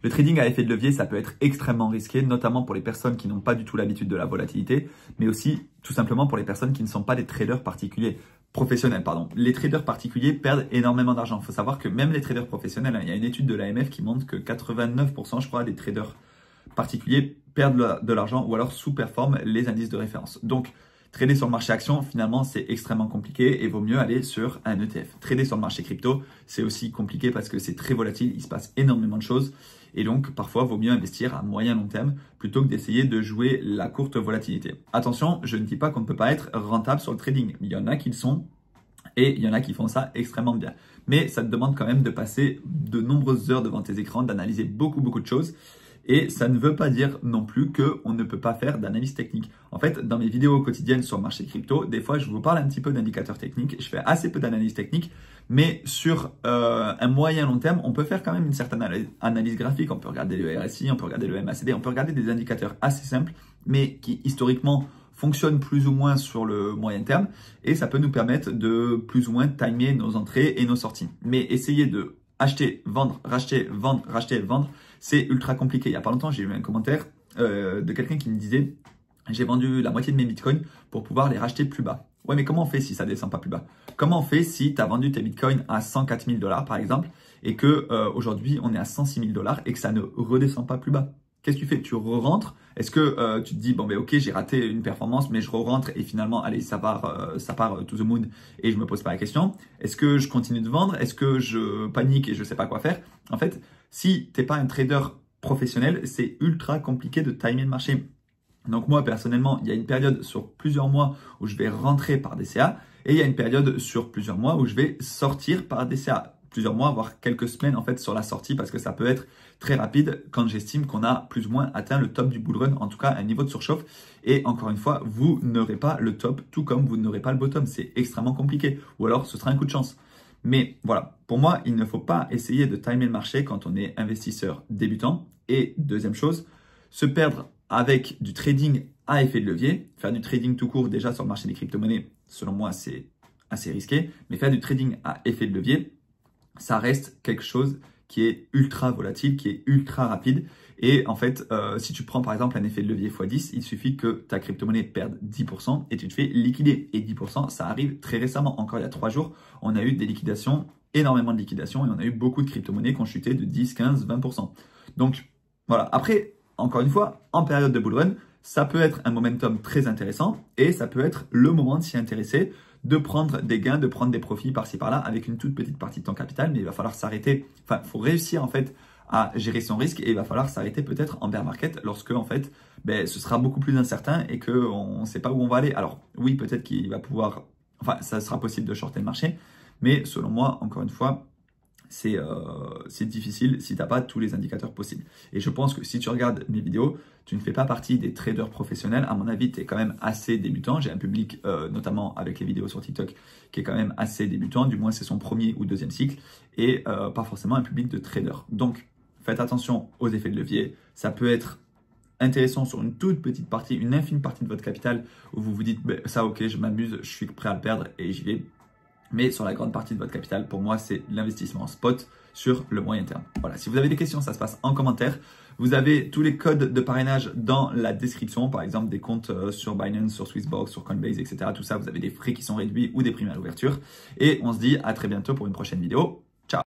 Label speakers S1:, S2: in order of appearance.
S1: Le trading à effet de levier, ça peut être extrêmement risqué, notamment pour les personnes qui n'ont pas du tout l'habitude de la volatilité, mais aussi tout simplement pour les personnes qui ne sont pas des traders particuliers. Professionnels, pardon. Les traders particuliers perdent énormément d'argent. Il faut savoir que même les traders professionnels, il y a une étude de l'AMF qui montre que 89%, je crois, des traders particuliers perdent de l'argent ou alors sous-performent les indices de référence. Donc, trader sur le marché action, finalement, c'est extrêmement compliqué et vaut mieux aller sur un ETF. Trader sur le marché crypto, c'est aussi compliqué parce que c'est très volatile, il se passe énormément de choses. Et donc, parfois, vaut mieux investir à moyen long terme plutôt que d'essayer de jouer la courte volatilité. Attention, je ne dis pas qu'on ne peut pas être rentable sur le trading. Il y en a qui le sont et il y en a qui font ça extrêmement bien. Mais ça te demande quand même de passer de nombreuses heures devant tes écrans, d'analyser beaucoup de choses. Et ça ne veut pas dire non plus qu'on ne peut pas faire d'analyse technique. En fait, dans mes vidéos quotidiennes sur le marché crypto, des fois, je vous parle un petit peu d'indicateurs techniques. Je fais assez peu d'analyse technique, mais sur un moyen long terme, on peut faire quand même une certaine analyse graphique. On peut regarder le RSI, on peut regarder le MACD, on peut regarder des indicateurs assez simples, mais qui historiquement fonctionnent plus ou moins sur le moyen terme. Et ça peut nous permettre de plus ou moins timer nos entrées et nos sorties. Mais essayer de acheter, vendre, racheter, vendre, c'est ultra compliqué. Il n'y a pas longtemps, j'ai eu un commentaire de quelqu'un qui me disait « J'ai vendu la moitié de mes bitcoins pour pouvoir les racheter plus bas. » Ouais, mais comment on fait si ça descend pas plus bas? Comment on fait si tu as vendu tes bitcoins à 104 000 $ par exemple et que aujourd'hui on est à 106 000 $ et que ça ne redescend pas plus bas? Qu'est-ce que tu fais? Tu re-rentres? Est-ce que tu te dis, bon ben ok, j'ai raté une performance, mais je re-rentre et finalement, allez, ça part to the moon et je me pose pas la question. Est-ce que je continue de vendre? Est-ce que je panique et je sais pas quoi faire? En fait, si t'es pas un trader professionnel, c'est ultra compliqué de timer le marché. Donc moi, personnellement, il y a une période sur plusieurs mois où je vais rentrer par DCA et il y a une période sur plusieurs mois où je vais sortir par DCA. Plusieurs mois, voire quelques semaines en fait sur la sortie parce que ça peut être très rapide quand j'estime qu'on a plus ou moins atteint le top du bull run, en tout cas un niveau de surchauffe. Et encore une fois, vous n'aurez pas le top tout comme vous n'aurez pas le bottom. C'est extrêmement compliqué ou alors ce sera un coup de chance. Mais voilà, pour moi, il ne faut pas essayer de timer le marché quand on est investisseur débutant. Et deuxième chose, se perdre avec du trading à effet de levier. Faire du trading tout court déjà sur le marché des crypto-monnaies, selon moi, c'est assez risqué. Mais faire du trading à effet de levier, ça reste quelque chose qui est ultra volatile, qui est ultra rapide. Et en fait, si tu prends par exemple un effet de levier x10, il suffit que ta crypto-monnaie perde 10% et tu te fais liquider. Et 10%, ça arrive très récemment. Encore il y a 3 jours, on a eu des liquidations, énormément de liquidations et on a eu beaucoup de crypto-monnaies qui ont chuté de 10, 15, 20%. Donc voilà. Après, encore une fois, en période de bull run, ça peut être un momentum très intéressant et ça peut être le moment de s'y intéresser, de prendre des gains, de prendre des profits par-ci par-là avec une toute petite partie de ton capital, mais il va falloir s'arrêter. Enfin, il faut réussir en fait à gérer son risque et il va falloir s'arrêter peut-être en bear market lorsque en fait, ce sera beaucoup plus incertain et qu'on ne sait pas où on va aller. Alors oui, peut-être qu'il va pouvoir, enfin, ça sera possible de shorter le marché, mais selon moi, encore une fois, c'est difficile si tu n'as pas tous les indicateurs possibles. Et je pense que si tu regardes mes vidéos, tu ne fais pas partie des traders professionnels. À mon avis, tu es quand même assez débutant. J'ai un public, notamment avec les vidéos sur TikTok, qui est quand même assez débutant. Du moins, c'est son premier ou deuxième cycle. Et pas forcément un public de traders. Donc, faites attention aux effets de levier. Ça peut être intéressant sur une toute petite partie, une infime partie de votre capital, où vous vous dites, ça ok, je m'amuse, je suis prêt à le perdre et j'y vais. Mais sur la grande partie de votre capital, pour moi, c'est l'investissement spot sur le moyen terme. Voilà, si vous avez des questions, ça se passe en commentaire. Vous avez tous les codes de parrainage dans la description, par exemple des comptes sur Binance, sur Swissbox, sur Coinbase, etc. Tout ça, vous avez des frais qui sont réduits ou des primes à l'ouverture. Et on se dit à très bientôt pour une prochaine vidéo.